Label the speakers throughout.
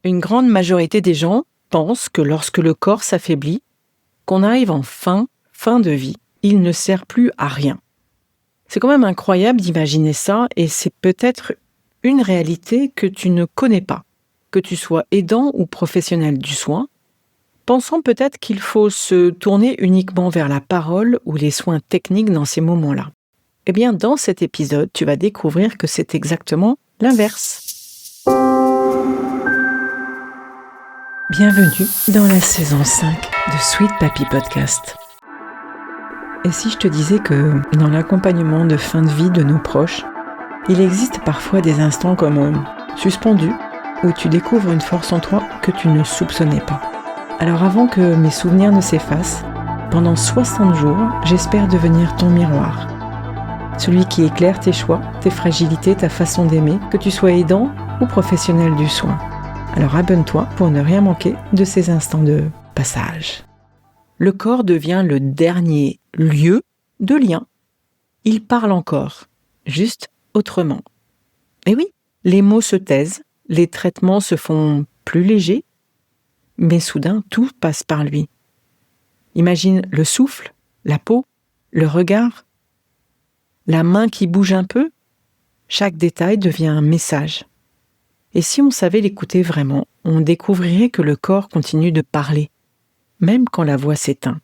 Speaker 1: Une grande majorité des gens pensent que lorsque le corps s'affaiblit, qu'on arrive en fin de vie, il ne sert plus à rien. C'est quand même incroyable d'imaginer ça et c'est peut-être une réalité que tu ne connais pas, que tu sois aidant ou professionnel du soin, pensant peut-être qu'il faut se tourner uniquement vers la parole ou les soins techniques dans ces moments-là. Eh bien, dans cet épisode, tu vas découvrir que c'est exactement l'inverse. Bienvenue dans la saison 5 de Sweet Papy Podcast. Et si je te disais que dans l'accompagnement de fin de vie de nos proches, il existe parfois des instants comme suspendus où tu découvres une force en toi que tu ne soupçonnais pas. Alors avant que mes souvenirs ne s'effacent, pendant 60 jours, j'espère devenir ton miroir. Celui qui éclaire tes choix, tes fragilités, ta façon d'aimer, que tu sois aidant ou professionnel du soin. Alors abonne-toi pour ne rien manquer de ces instants de passage. Le corps devient le dernier lieu de lien. Il parle encore, juste autrement. Et oui, les mots se taisent, les traitements se font plus légers, mais soudain, tout passe par lui. Imagine le souffle, la peau, le regard, la main qui bouge un peu. Chaque détail devient un message. Et si on savait l'écouter vraiment, on découvrirait que le corps continue de parler, même quand la voix s'éteint.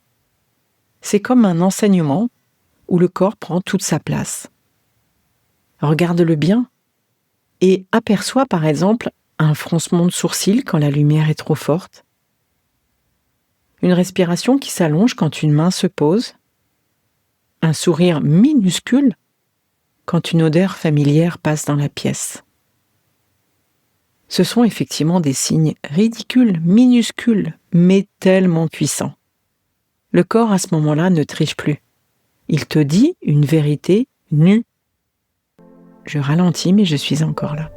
Speaker 1: C'est comme un enseignement où le corps prend toute sa place. Regarde-le bien et aperçois par exemple un froncement de sourcils quand la lumière est trop forte, une respiration qui s'allonge quand une main se pose, un sourire minuscule quand une odeur familière passe dans la pièce. Ce sont effectivement des signes ridicules, minuscules, mais tellement puissants. Le corps à ce moment-là ne triche plus. Il te dit une vérité nue. Je ralentis, mais je suis encore là.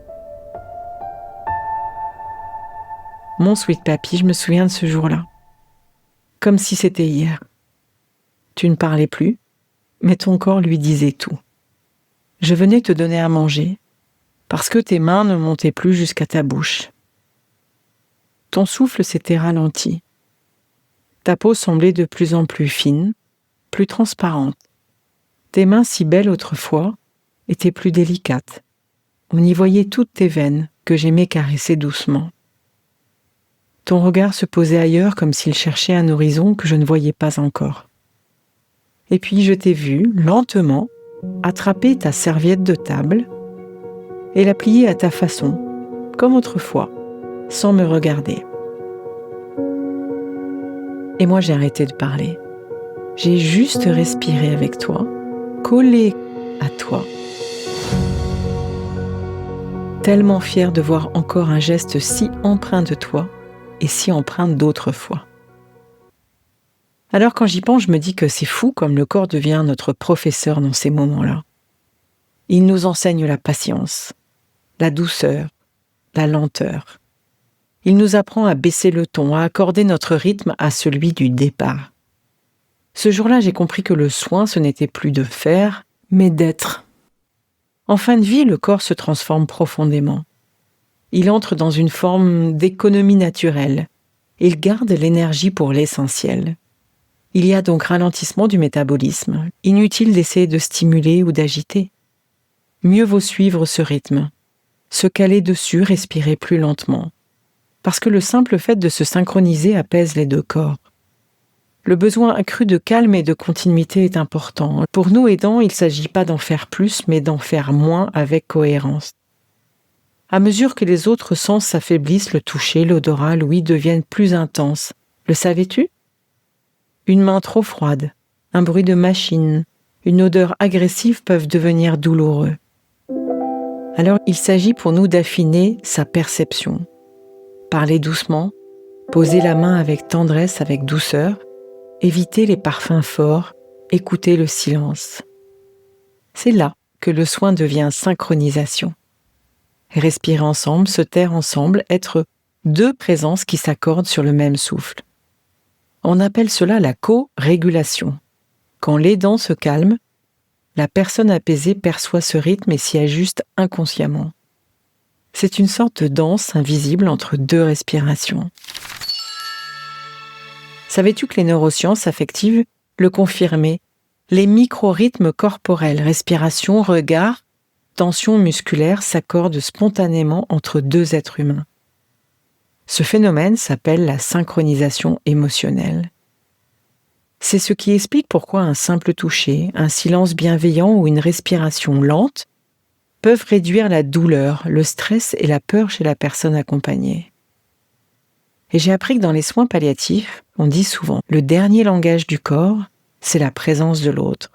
Speaker 1: Mon Sweet Papy, je me souviens de ce jour-là. Comme si c'était hier. Tu ne parlais plus, mais ton corps lui disait tout. Je venais te donner à manger, parce que tes mains ne montaient plus jusqu'à ta bouche. Ton souffle s'était ralenti. Ta peau semblait de plus en plus fine, plus transparente. Tes mains si belles autrefois étaient plus délicates. On y voyait toutes tes veines que j'aimais caresser doucement. Ton regard se posait ailleurs comme s'il cherchait un horizon que je ne voyais pas encore. Et puis je t'ai vu, lentement, attraper ta serviette de table et la plier à ta façon, comme autrefois, sans me regarder. Et moi j'ai arrêté de parler. J'ai juste respiré avec toi, collé à toi. Tellement fière de voir encore un geste si empreint de toi et si empreint d'autrefois. Alors quand j'y pense, je me dis que c'est fou comme le corps devient notre professeur dans ces moments-là. Il nous enseigne la patience, la douceur, la lenteur. Il nous apprend à baisser le ton, à accorder notre rythme à celui du départ. Ce jour-là, j'ai compris que le soin, ce n'était plus de faire, mais d'être. En fin de vie, le corps se transforme profondément. Il entre dans une forme d'économie naturelle. Il garde l'énergie pour l'essentiel. Il y a donc ralentissement du métabolisme. Inutile d'essayer de stimuler ou d'agiter. Mieux vaut suivre ce rythme. Se caler dessus, respirer plus lentement. Parce que le simple fait de se synchroniser apaise les deux corps. Le besoin accru de calme et de continuité est important. Pour nous aidants, il ne s'agit pas d'en faire plus, mais d'en faire moins avec cohérence. À mesure que les autres sens s'affaiblissent, le toucher, l'odorat, l'ouïe deviennent plus intenses. Le savais-tu ? Une main trop froide, un bruit de machine, une odeur agressive peuvent devenir douloureux. Alors il s'agit pour nous d'affiner sa perception. Parler doucement, poser la main avec tendresse, avec douceur, éviter les parfums forts, écouter le silence. C'est là que le soin devient synchronisation. Respirer ensemble, se taire ensemble, être deux présences qui s'accordent sur le même souffle. On appelle cela la co-régulation. Quand l'aidant se calme, la personne apaisée perçoit ce rythme et s'y ajuste inconsciemment. C'est une sorte de danse invisible entre deux respirations. Savais-tu que les neurosciences affectives le confirmaient? Les micro-rythmes corporels, respiration, regard, tension musculaire s'accordent spontanément entre deux êtres humains. Ce phénomène s'appelle la synchronisation émotionnelle. C'est ce qui explique pourquoi un simple toucher, un silence bienveillant ou une respiration lente peuvent réduire la douleur, le stress et la peur chez la personne accompagnée. Et j'ai appris que dans les soins palliatifs, on dit souvent, le dernier langage du corps, c'est la présence de l'autre.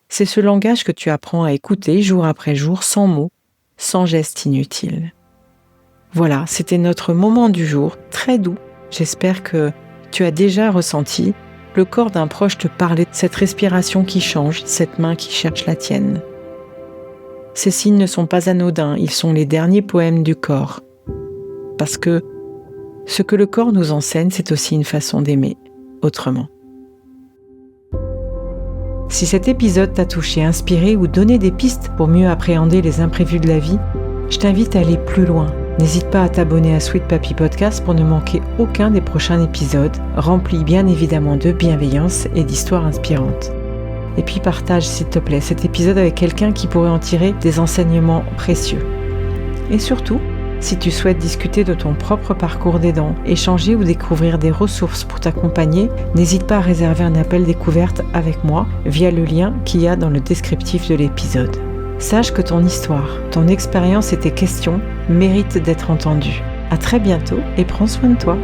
Speaker 1: C'est ce langage que tu apprends à écouter jour après jour, sans mots, sans gestes inutiles. Voilà, c'était notre moment du jour, très doux. J'espère que tu as déjà ressenti le corps d'un proche te parler de cette respiration qui change, cette main qui cherche la tienne. Ces signes ne sont pas anodins, ils sont les derniers poèmes du corps. Parce que ce que le corps nous enseigne, c'est aussi une façon d'aimer autrement. Si cet épisode t'a touché, inspiré ou donné des pistes pour mieux appréhender les imprévus de la vie, je t'invite à aller plus loin. N'hésite pas à t'abonner à Sweet Papy Podcast pour ne manquer aucun des prochains épisodes, remplis bien évidemment de bienveillance et d'histoires inspirantes. Et puis partage s'il te plaît cet épisode avec quelqu'un qui pourrait en tirer des enseignements précieux. Et surtout, si tu souhaites discuter de ton propre parcours d'aidant, échanger ou découvrir des ressources pour t'accompagner, n'hésite pas à réserver un appel découverte avec moi via le lien qu'il y a dans le descriptif de l'épisode. Sache que ton histoire, ton expérience et tes questions méritent d'être entendues. À très bientôt et prends soin de toi.